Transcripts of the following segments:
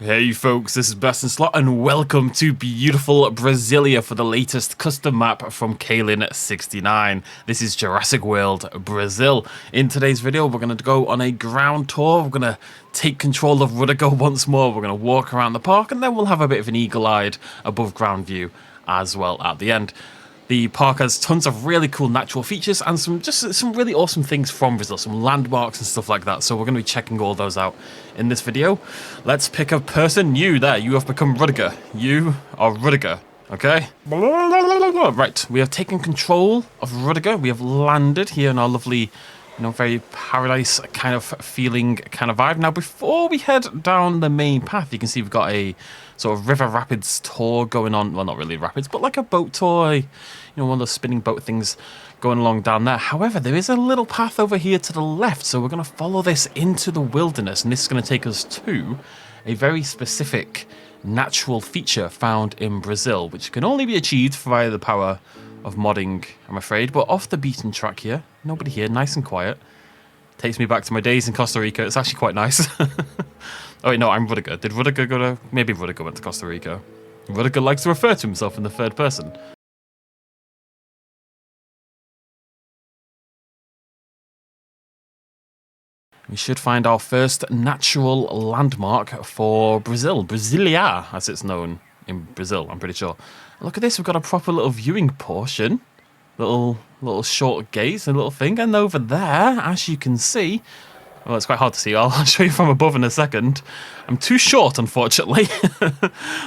Hey folks, this is BestInSlot and welcome to beautiful Brasilia for the latest custom map from Kaylin69. This is Jurassic World Brazil. In today's video we're going to go on a ground tour, we're going to take control of Rudiger once more, we're going to walk around the park and then we'll have a bit of an eagle-eyed above ground view as well at the end. The park has tons of really cool natural features and some really awesome things from Brazil, some landmarks and stuff like that. So we're going to be checking all those out in this video. Let's pick a person. You there, you have become Rudiger. You are Rudiger, okay? Right, we have taken control of Rudiger. We have landed here in our lovely, very paradise kind of feeling kind of vibe. Now, before we head down the main path, you can see we've got a sort of river rapids tour going on. Well, not really rapids, but like a boat tour, one of those spinning boat things going along down there. However, there is a little path over here to the left, so we're going to follow this into the wilderness, and this is going to take us to a very specific natural feature found in Brazil, which can only be achieved via the power of modding, I'm afraid. But off the beaten track here, nobody here, nice and quiet. Takes me back to my days in Costa Rica. It's actually quite nice. Oh wait, no, I'm Rudiger. Did Rudiger go to... Maybe Rudiger went to Costa Rica. Rudiger likes to refer to himself in the third person. We should find our first natural landmark for Brazil. Brasilia, as it's known in Brazil, I'm pretty sure. Look at this, we've got a proper little viewing portion. Little short gates, a little thing. And over there, as you can see... Well, it's quite hard to see. I'll show you from above in a second. I'm too short, unfortunately.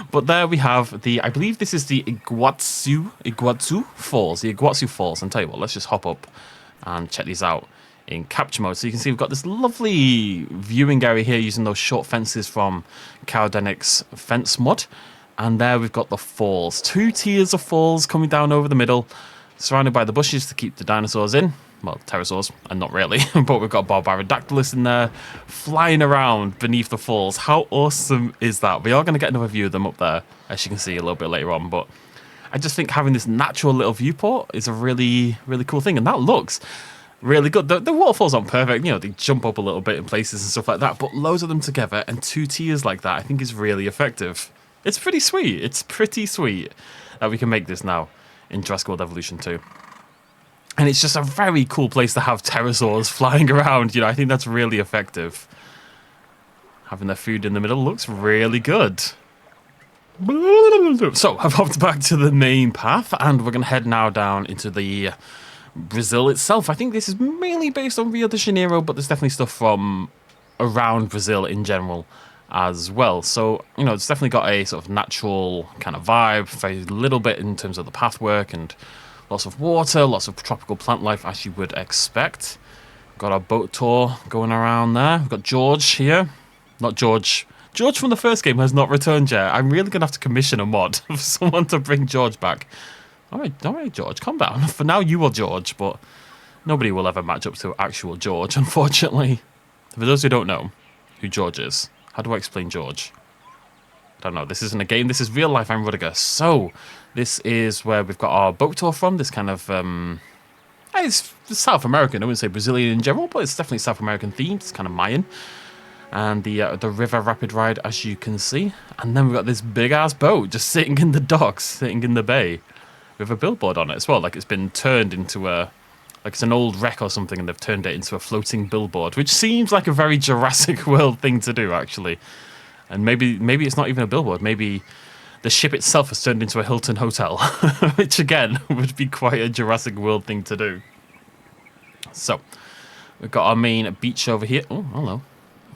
But there we have I believe this is the Iguazu Falls. The Iguazu Falls. And tell you what, let's just hop up and check these out in capture mode. So you can see we've got this lovely viewing area here using those short fences from Cowdenic's fence mod. And there we've got the falls. 2 tiers of falls coming down over the middle, surrounded by the bushes to keep the dinosaurs in. Well, pterosaurs, and not really, but we've got Barbarodactylus in there, flying around beneath the falls. How awesome is that? We are going to get another view of them up there, as you can see a little bit later on, but I just think having this natural little viewport is a really, really cool thing, and that looks really good. The waterfalls aren't perfect, they jump up a little bit in places and stuff like that, but loads of them together, and 2 tiers like that, I think is really effective. It's pretty sweet. It's pretty sweet that we can make this now in Jurassic World Evolution 2. And it's just a very cool place to have pterosaurs flying around. I think that's really effective. Having their food in the middle looks really good. So, I've hopped back to the main path, and we're going to head now down into the Brazil itself. I think this is mainly based on Rio de Janeiro, but there's definitely stuff from around Brazil in general as well. So, it's definitely got a sort of natural kind of vibe, very little bit in terms of the pathwork and lots of water, lots of tropical plant life as you would expect. Got our boat tour going around there. We've got George here. Not George. George from the first game has not returned yet. I'm really going to have to commission a mod for someone to bring George back. All right, George, calm down. For now, you are George, but nobody will ever match up to actual George, unfortunately. For those who don't know who George is, how do I explain George? I don't know. This isn't a game. This is real life. I'm Rudiger. So, this is where we've got our boat tour from. This kind of, it's South American. I wouldn't say Brazilian in general, but it's definitely South American themed. It's kind of Mayan. And the river rapid ride, as you can see. And then we've got this big-ass boat just sitting in the docks, sitting in the bay, with a billboard on it as well. Like it's been turned into like it's an old wreck or something, and they've turned it into a floating billboard, which seems like a very Jurassic World thing to do, actually. And maybe it's not even a billboard. Maybe the ship itself has turned into a Hilton hotel, which again would be quite a Jurassic World thing to do. So we've got our main beach over here. Oh, hello.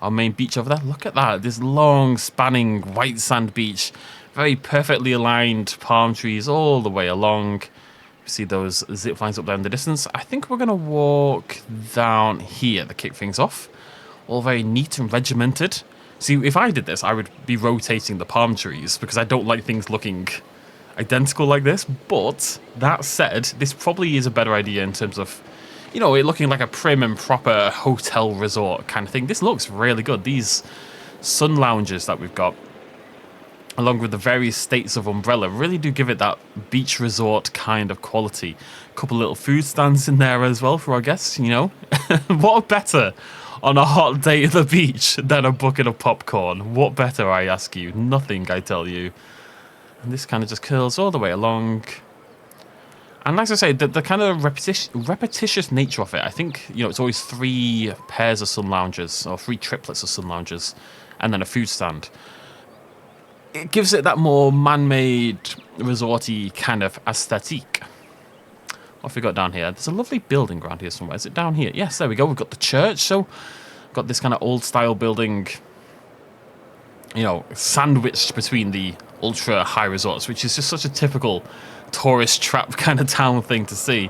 Our main beach over there. Look at that. This long spanning white sand beach. Very perfectly aligned palm trees all the way along. You see those zip lines up there in the distance. I think we're going to walk down here to kick things off. All very neat and regimented. See, if I did this, I would be rotating the palm trees because I don't like things looking identical like this. But that said, this probably is a better idea in terms of, it looking like a prim and proper hotel resort kind of thing. This looks really good. These sun lounges that we've got, along with the various states of umbrella, really do give it that beach resort kind of quality. A couple little food stands in there as well for our guests, What a better on a hot day at the beach than a bucket of popcorn. What better, I ask you? Nothing, I tell you. And this kind of just curls all the way along. And as I say, the kind of repetitious nature of it, I think, you know, it's always 3 pairs of sun loungers, or 3 triplets of sun loungers, and then a food stand. It gives it that more man-made, resorty kind of aesthetique. What have we got down here? There's a lovely building around here somewhere. Is it down here? Yes, there we go. We've got the church. So, got this kind of old-style building, you know, sandwiched between the ultra-high resorts, which is just such a typical tourist trap kind of town thing to see.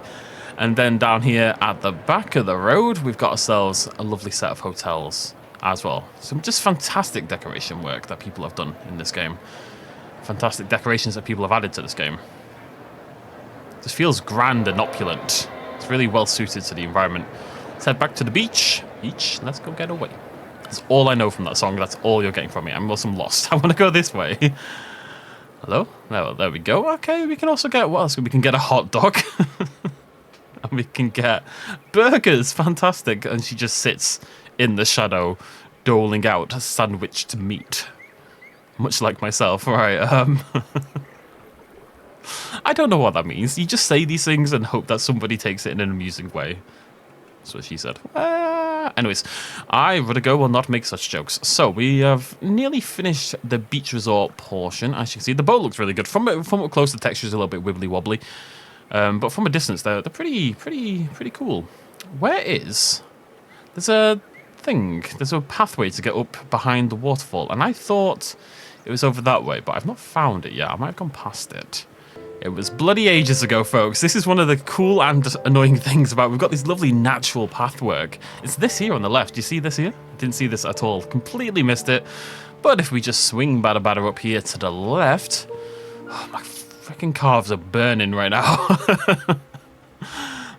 And then down here at the back of the road, we've got ourselves a lovely set of hotels as well. Some just fantastic decoration work that people have done in this game. Fantastic decorations that people have added to this game. This feels grand and opulent. It's really well suited to the environment. Let's head back to the beach. Beach, let's go get away. That's all I know from that song. That's all you're getting from me. I'm also lost. I want to go this way. Hello? There we go. Okay, we can also get, what else? We can get a hot dog. And we can get burgers. Fantastic. And she just sits in the shadow, doling out sandwiched meat. Much like myself. Right, I don't know what that means. You just say these things and hope that somebody takes it in an amusing way. That's what she said. Anyways, I, Rudigo, will not make such jokes. So, we have nearly finished the beach resort portion. As you can see, the boat looks really good. From up close, the texture is a little bit wibbly-wobbly. But from a distance, they're pretty cool. Where is... There's a thing. There's a pathway to get up behind the waterfall. And I thought it was over that way, but I've not found it yet. I might have gone past it. It was bloody ages ago, folks. This is one of the cool and annoying things about... We've got this lovely natural pathwork. It's this here on the left. Do you see this here? Didn't see this at all. Completely missed it. But if we just swing batter up here to the left... Oh, my freaking calves are burning right now.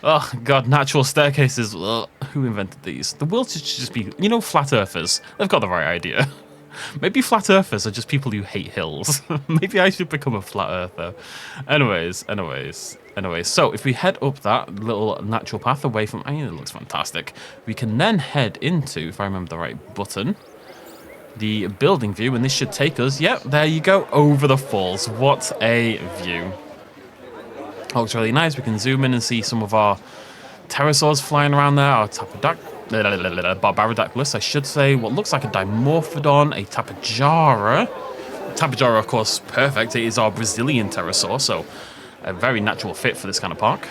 Oh, God, natural staircases. Ugh. Who invented these? The world should just be... You know, flat earthers. They've got the right idea. Maybe flat earthers are just people who hate hills. Maybe I should become a flat earther. Anyways. So if we head up that little natural path away from... I mean, it looks fantastic. We can then head into, if I remember the right button, the building view, and this should take us... Yep, there you go, over the falls. What a view. Oh, looks really nice. We can zoom in and see some of our pterosaurs flying around there, our Barbarodactylus, I should say, what looks like a Dimorphodon, a Tapejara. Tapejara, of course, perfect. It is our Brazilian pterosaur, so a very natural fit for this kind of park.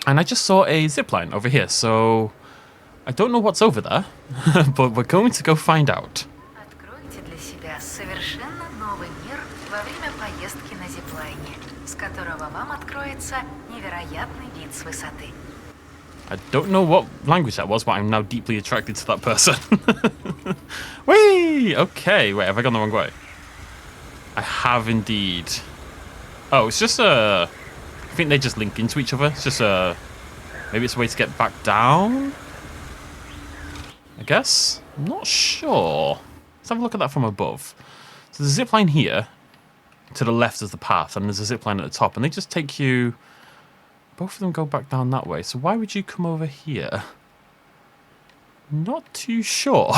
And I just saw a zipline over here, so I don't know what's over there, but we're going to go find out. I don't know what language that was, but I'm now deeply attracted to that person. Whee! Okay, wait, have I gone the wrong way? I have indeed. Oh, it's just a... I think they just link into each other. It's just a... Maybe it's a way to get back down? I guess? I'm not sure. Let's have a look at that from above. So there's a zip line here. To the left is the path, and there's a zip line at the top, and they just take you... Both of them go back down that way, so why would you come over here? Not too sure.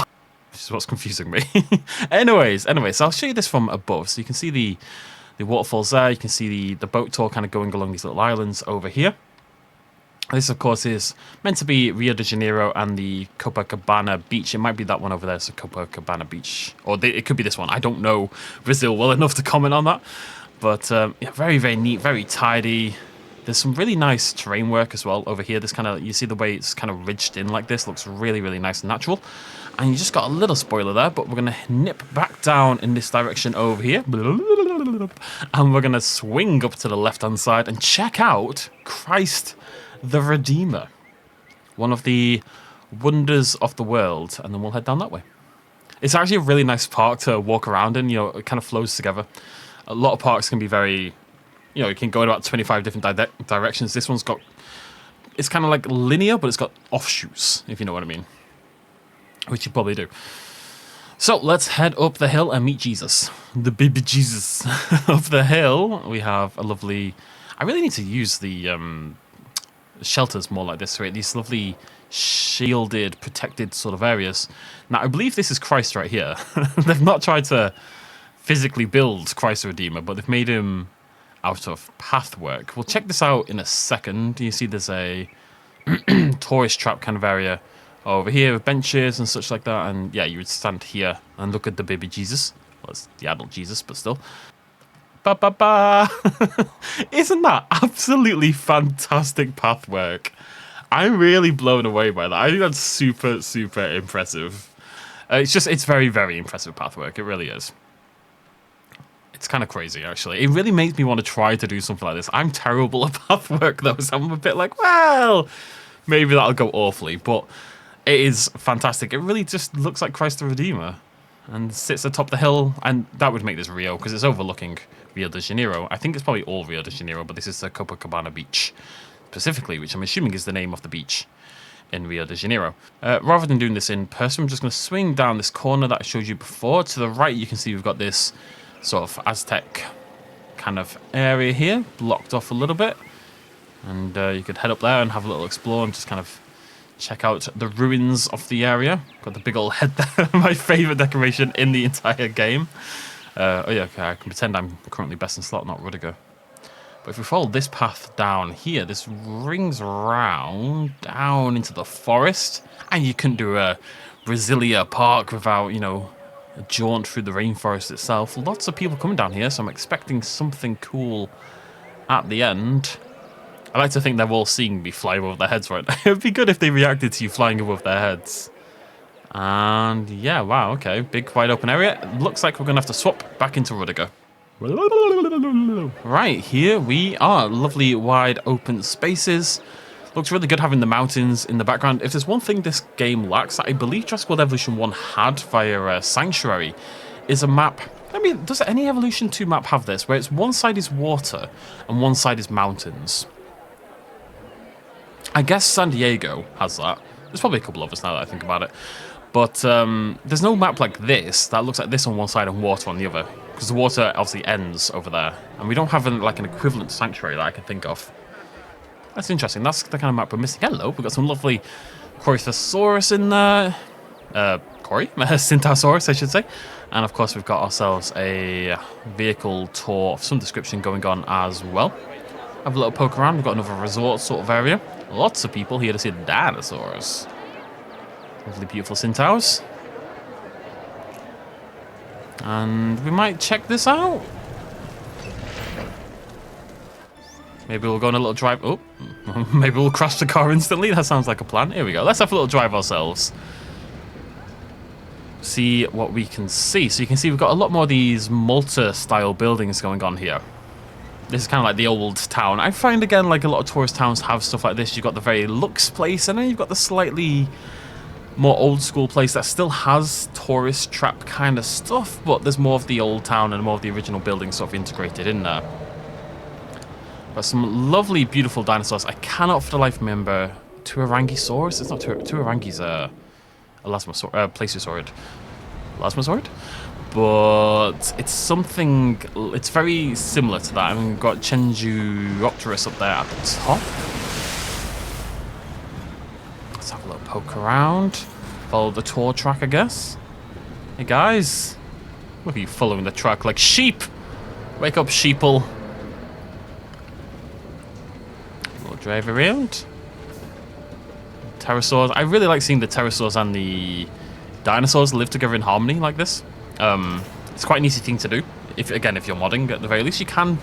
This is what's confusing me. Anyways, so I'll show you this from above. So you can see the waterfalls there, you can see the boat tour kind of going along these little islands over here. This, of course, is meant to be Rio de Janeiro and the Copacabana beach. It might be that one over there, so Copacabana beach. Or it could be this one. I don't know Brazil well enough to comment on that. But yeah, very, very neat, very tidy. There's some really nice terrain work as well over here. This kind of, you see the way it's kind of ridged in like this. Looks really, really nice and natural. And you just got a little spoiler there, but we're going to nip back down in this direction over here. And we're going to swing up to the left-hand side and check out Christ the Redeemer. One of the wonders of the world. And then we'll head down that way. It's actually a really nice park to walk around in. You know, it kind of flows together. A lot of parks can be very... You know, you can go in about 25 different directions. This one's got... It's kind of like linear, but it's got offshoots, if you know what I mean. Which you probably do. So, let's head up the hill and meet Jesus. The baby Jesus. Up the hill, we have a lovely... I really need to use the shelters more like this, right? These lovely shielded, protected sort of areas. Now, I believe this is Christ right here. They've not tried to physically build Christ the Redeemer, but they've made him out of pathwork. We'll check this out in a second. You see there's a tourist trap kind of area over here with benches and such like that. And yeah, you would stand here and look at the baby Jesus. Well, it's the adult Jesus, but still. Ba ba ba! Isn't that absolutely fantastic pathwork? I'm really blown away by that. I think that's super, super impressive. It's very, very impressive pathwork. It really is. It's kind of crazy, actually. It really makes me want to try to do something like this. I'm terrible at pathwork, though, so I'm a bit like, well, maybe that'll go awfully. But it is fantastic. It really just looks like Christ the Redeemer and sits atop the hill. And that would make this Rio, because it's overlooking Rio de Janeiro. I think it's probably all Rio de Janeiro, but this is the Copacabana beach specifically, which I'm assuming is the name of the beach in Rio de Janeiro. Rather than doing this in person, I'm just going to swing down this corner that I showed you before. To the right, you can see we've got this sort of Aztec kind of area here, blocked off a little bit. And you could head up there and have a little explore and just kind of check out the ruins of the area. Got the big old head there, my favourite decoration in the entire game. Oh yeah, okay, I can pretend I'm currently BestInSlot, not Rudiger. But if we follow this path down here, this rings around down into the forest. And you couldn't do a Brasilia park without, you know, a jaunt through the rainforest itself. Lots of people coming down here, so I'm expecting something cool at the end. I like to think they're all seeing me fly above their heads right now. It would be good if they reacted to you flying above their heads. And yeah, wow, okay. Big wide open area. Looks like we're going to have to swap back into Rudiger. Right, here we are. Lovely wide open spaces. Looks really good having the mountains in the background. If there's one thing this game lacks that I believe Jurassic World Evolution 1 had via Sanctuary, is a map. I mean, does any Evolution 2 map have this? Where it's one side is water and one side is mountains. I guess San Diego has that. There's probably a couple of us now that I think about it. But there's no map like this that looks like this on one side and water on the other. Because the water obviously ends over there. And we don't have an equivalent Sanctuary that I can think of. That's interesting. That's the kind of map we're missing. Hello, we've got some lovely Corythosaurus in there. Syntausaurus, I should say. And of course, we've got ourselves a vehicle tour of some description going on as well. Have a little poke around. We've got another resort sort of area. Lots of people here to see the dinosaurs. Lovely, beautiful Syntaus. And we might check this out. Maybe we'll go on a little drive. Oh, maybe we'll crash the car instantly. That sounds like a plan. Here we go. Let's have a little drive ourselves. See what we can see. So you can see we've got a lot more of these Malta-style buildings going on here. This is kind of like the old town. I find, again, like a lot of tourist towns have stuff like this. You've got the very luxe place, and then you've got the slightly more old school place that still has tourist trap kind of stuff, but there's more of the old town and more of the original buildings sort of integrated in there. Got some lovely, beautiful dinosaurs. I cannot for the life remember Tuarangisaurus. It's not Tuarangi's a Plesiosaurid. Elasmosaurid? But it's something, it's very similar to that. I mean, we've got Chenjuopterus up there at the top. Let's have a little poke around. Follow the tour track, I guess. Hey guys, look at you following the track like sheep. Wake up, sheeple. We'll drive around. Pterosaurs. I really like seeing the pterosaurs and the dinosaurs live together in harmony like this. It's quite an easy thing to do. If you're modding, at the very least, you can.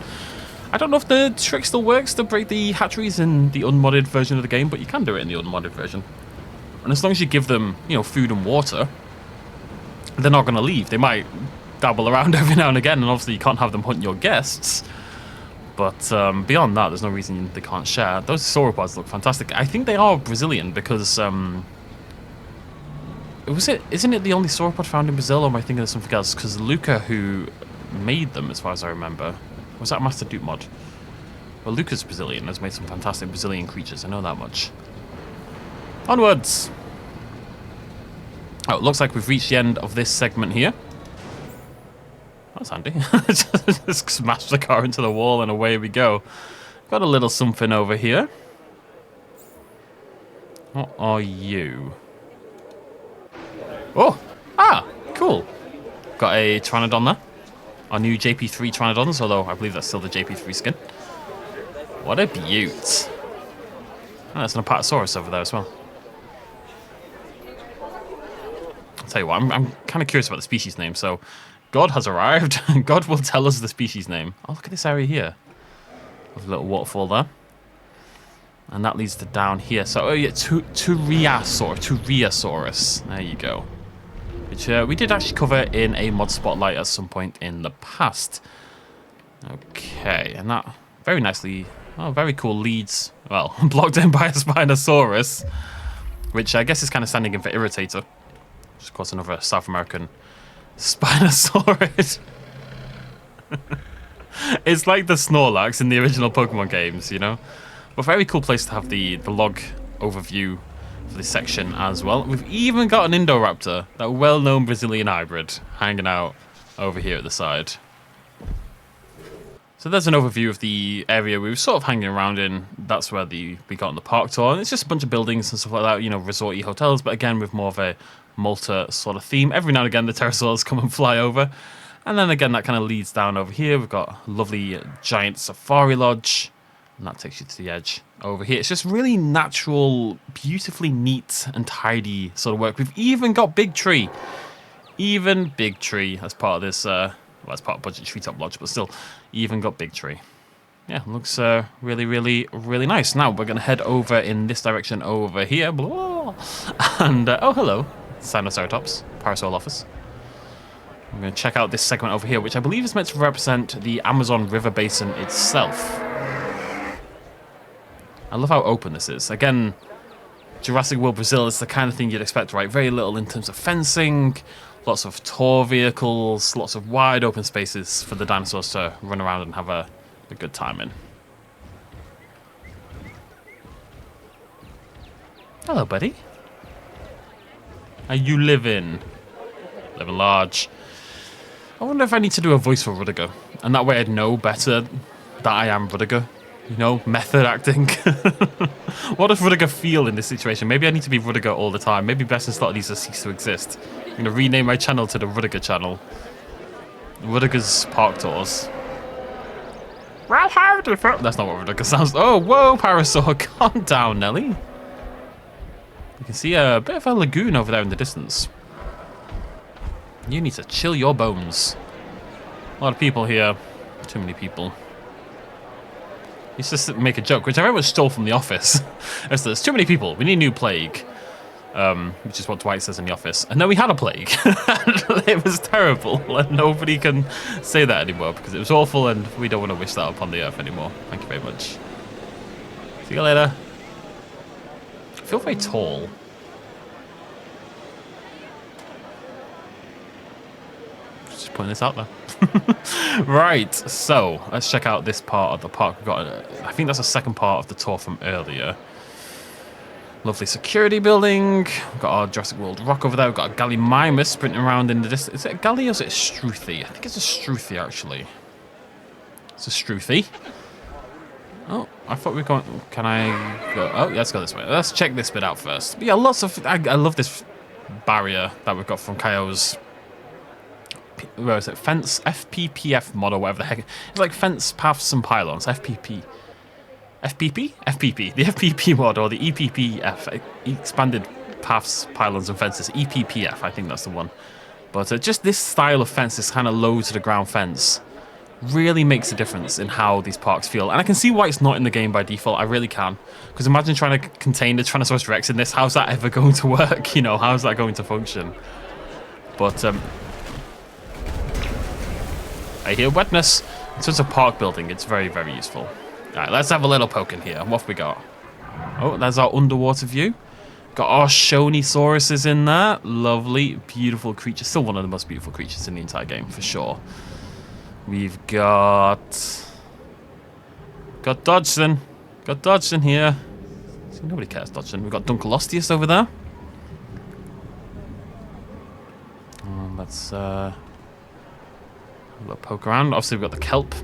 I don't know if the trick still works to break the hatcheries in the unmodded version of the game, but you can do it in the unmodded version. And as long as you give them, food and water, they're not going to leave. They might dabble around every now and again, and obviously you can't have them hunt your guests. But beyond that, there's no reason they can't share. Those sauropods look fantastic. I think they are Brazilian because isn't it the only sauropod found in Brazil, or am I thinking of something else? Because Luca, who made them, as far as I remember, was that a Master Duke mod? Well, Luca's Brazilian, has made some fantastic Brazilian creatures, I know that much. Onwards! Oh, it looks like we've reached the end of this segment here. That's handy. Just smash the car into the wall and away we go. Got a little something over here. What are you? Oh! Ah! Cool. Got a Pteranodon there. Our new JP3 Pteranodons, although I believe that's still the JP3 skin. What a beaut. Oh, there's an Apatosaurus over there as well. I'll tell you what, I'm kind of curious about the species name, so God has arrived. God will tell us the species name. Oh, look at this area here. There's a little waterfall there. And that leads to down here. So, oh yeah, Turiasaurus. There you go. Which we did actually cover in a mod spotlight at some point in the past. Okay, and that very nicely, oh, very cool leads, well, blocked in by a Spinosaurus, which I guess is kind of standing in for Irritator. Which is, of course, another South American Spinosaurus. It's like the Snorlax in the original Pokemon games, you know? But very cool place to have the log overview for this section as well. We've even got an Indoraptor, that well-known Brazilian hybrid, hanging out over here at the side. So there's an overview of the area we were sort of hanging around in. That's where we got on the park tour. And it's just a bunch of buildings and stuff like that, you know, resort-y hotels, but again with more of a Malta sort of theme. Every now and again the pterosaurs come and fly over. And then again that kind of leads down over here. We've got a lovely giant safari lodge. And that takes you to the edge over here. It's just really natural, beautifully neat and tidy sort of work. We've even got Big Tree. Even Big Tree as part of this, well, as part of Budget Treetop Lodge, but still, even got Big Tree. Yeah, looks really, really, really nice. Now we're going to head over in this direction over here. Blah, and, oh, hello, Sinoceratops, Parasol Office. I'm going to check out this segment over here, which I believe is meant to represent the Amazon River Basin itself. I love how open this is. Again, Jurassic World Brazil is the kind of thing you'd expect, right? Very little in terms of fencing, lots of tour vehicles, lots of wide open spaces for the dinosaurs to run around and have a good time in. Hello, buddy. How you living? Living large. I wonder if I need to do a voice for Rudiger, and that way I'd know better that I am Rudiger. You know, method acting. What does Rudiger feel in this situation? Maybe I need to be Rudiger all the time. Maybe BestInSlot needs to cease to exist. I'm going to rename my channel to the Rudiger channel. Rudiger's Park Tours. Well, how do you feel? That's not what Rudiger sounds like. Oh, whoa, Parasaur. Calm down, Nelly. You can see a bit of a lagoon over there in the distance. You need to chill your bones. A lot of people here. Too many people. It's just to make a joke, which I very much stole from The Office. There's too many people. We need a new plague. Which is what Dwight says in The Office. And then we had a plague. It was terrible. And nobody can say that anymore because it was awful and we don't want to wish that upon the earth anymore. Thank you very much. See you later. I feel very tall. Just putting this out there. Right, so let's check out this part of the park. We've got, I think that's the second part of the tour from earlier. Lovely security building. We've got our Jurassic World rock over there. We've got a Gallimimus sprinting around in the distance. Is it a Galli or is it a Struthi? I think it's a Struthi, actually. It's a Struthi. Oh, I thought we were going... Can I go... Oh, yeah, let's go this way. Let's check this bit out first. But yeah, lots of... I love this barrier that we've got from Kaio's... Where is it? Fence FPPF mod or whatever the heck. It's like fence paths and pylons. FPP. FPP? FPP. The FPP mod or the EPPF. Expanded paths, pylons and fences. EPPF. I think that's the one. But just this style of fence, this kind of low to the ground fence, really makes a difference in how these parks feel. And I can see why it's not in the game by default. I really can. Because imagine trying to contain the Tyrannosaurus Rex in this. How's that ever going to work? You know, how's that going to function? But, I hear wetness. In terms of park building, it's very, very useful. Alright, let's have a little poke in here. What have we got? Oh, there's our underwater view. Got our Shonisauruses in there. Lovely, beautiful creature. Still one of the most beautiful creatures in the entire game, for sure. We've got Dodgson. Got Dodgson here. See, nobody cares, Dodgson. We've got Dunkleosteus over there. Let's a little poke around. Obviously, we've got the kelp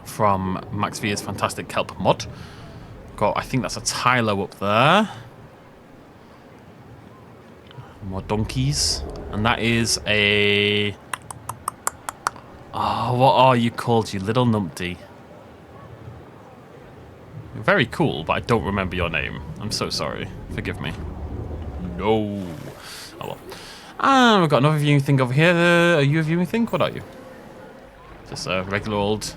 from Max Via's fantastic kelp mod. Of got, I think that's a Tylo up there. More donkeys. And that is a... Oh, what are you called, you little numpty? You're very cool, but I don't remember your name. I'm so sorry. Forgive me. No. Oh well. And we've got another viewing thing over here. Are you a viewing thing? What are you? Just a regular old...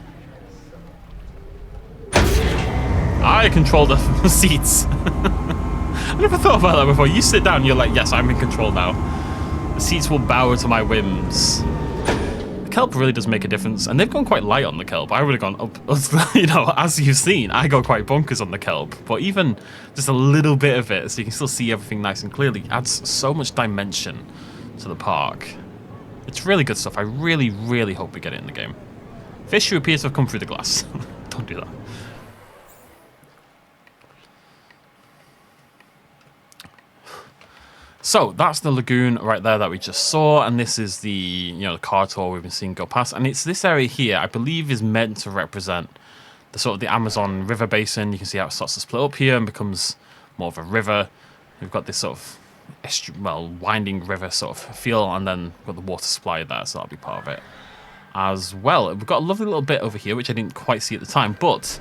I control the seats. I never thought about that before. You sit down, you're like, yes, I'm in control now. The seats will bow to my whims. The kelp really does make a difference, and they've gone quite light on the kelp. I would have gone up, you know, as you've seen, I go quite bonkers on the kelp. But even just a little bit of it, so you can still see everything nice and clearly, adds so much dimension to the park. It's really good stuff. I really, really hope we get it in the game. Fish who appears to have come through the glass. Don't do that. So that's the lagoon right there that we just saw, and this is the, you know, the car tour we've been seeing go past, and it's this area here I believe is meant to represent the sort of the Amazon River basin. You can see how it starts to split up here and becomes more of a river. We've got this sort of winding river sort of feel, and then we've got the water supply there, so that'll be part of it as well. We've got a lovely little bit over here which I didn't quite see at the time, but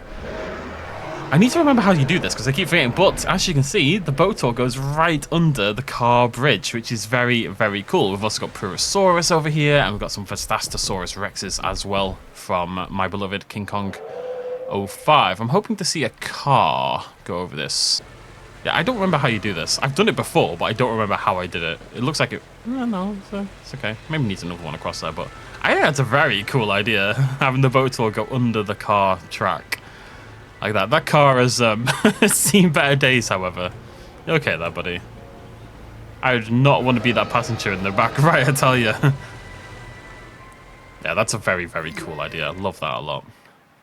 I need to remember how you do this because I keep forgetting. But as you can see, the boat tour goes right under the car bridge, which is very, very cool. We've also got Purosaurus over here, and we've got some Vestastosaurus Rexes as well from my beloved King Kong 05. I'm hoping to see a car go over this. Yeah, I don't remember how you do this. I've done it before, but I don't remember how I did it. It looks like it... No, it's okay. Maybe needs another one across there, but I think that's a very cool idea, having the boat tour go under the car track. Like that. That car has seen better days, however. You're okay there, buddy. I would not want to be that passenger in the back, right, I tell you. Yeah, that's a very, very cool idea. I love that a lot.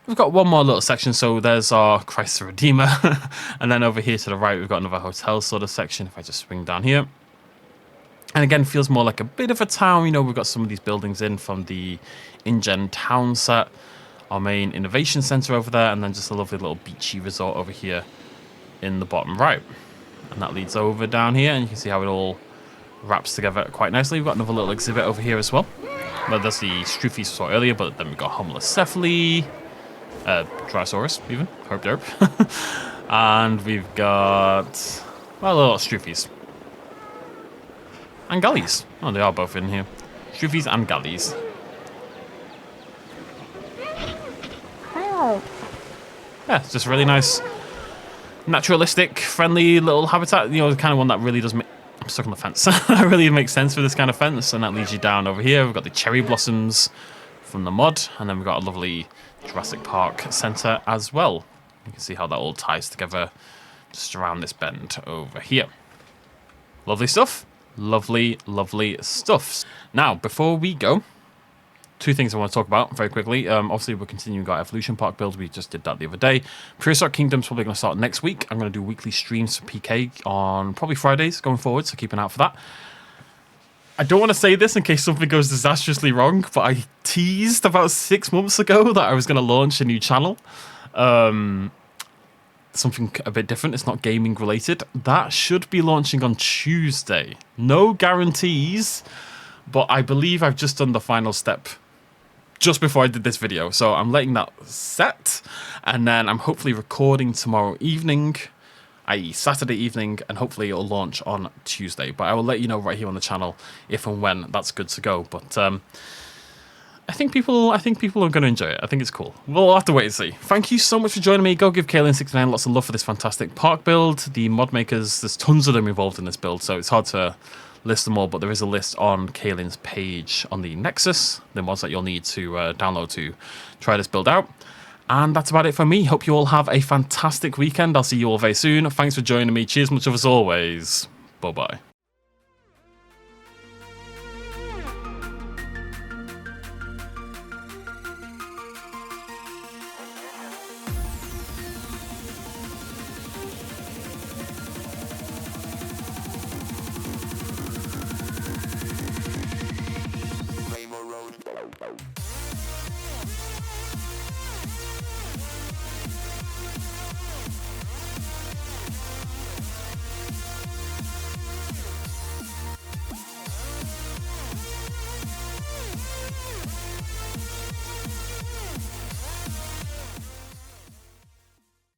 We've got one more little section, so there's our Christ the Redeemer. And then over here to the right, we've got another hotel sort of section, if I just swing down here. And again, feels more like a bit of a town. You know, we've got some of these buildings in from the InGen town set. Our main innovation center over there, and then just a lovely little beachy resort over here in the bottom right. And that leads over down here, and you can see how it all wraps together quite nicely. We've got another little exhibit over here as well. Well, there's the Struffies we saw earlier, but then we've got Homalocephali, Drysaurus even, herp derp. And we've got, well, little Struffies. And Gallies. Oh, they are both in here. Struffies and Gallies. Yeah, it's just really nice, naturalistic, friendly little habitat. You know, the kind of one that really does make... I'm stuck on the fence. That really makes sense for this kind of fence, and that leads you down over here. We've got the cherry blossoms from the mod, and then we've got a lovely Jurassic Park Centre as well. You can see how that all ties together just around this bend over here. Lovely stuff. Lovely, lovely stuff. Now, before we go, two things I want to talk about very quickly. Obviously, we're continuing our Evolution Park build. We just did that the other day. Prehistoric Kingdom's probably going to start next week. I'm going to do weekly streams for PK on probably Fridays going forward, so keep an eye out for that. I don't want to say this in case something goes disastrously wrong, but I teased about 6 months ago that I was going to launch a new channel. Something a bit different. It's not gaming related. That should be launching on Tuesday. No guarantees, but I believe I've just done the final step just before I did this video. So I'm letting that set, and then I'm hopefully recording tomorrow evening, i.e. Saturday evening, and hopefully it'll launch on Tuesday. But I will let you know right here on the channel if and when that's good to go. But I think people are going to enjoy it. I think it's cool. We'll have to wait and see. Thank you so much for joining me. Go give Kaylin69 lots of love for this fantastic park build. The mod makers, there's tons of them involved in this build, so it's hard to list them all, but there is a list on Kaylin's page on the Nexus, the mods that you'll need to download to try this build out. And that's about it for me. Hope you all have a fantastic weekend. I'll see you all very soon. Thanks for joining me. Cheers much of as always. Bye-bye.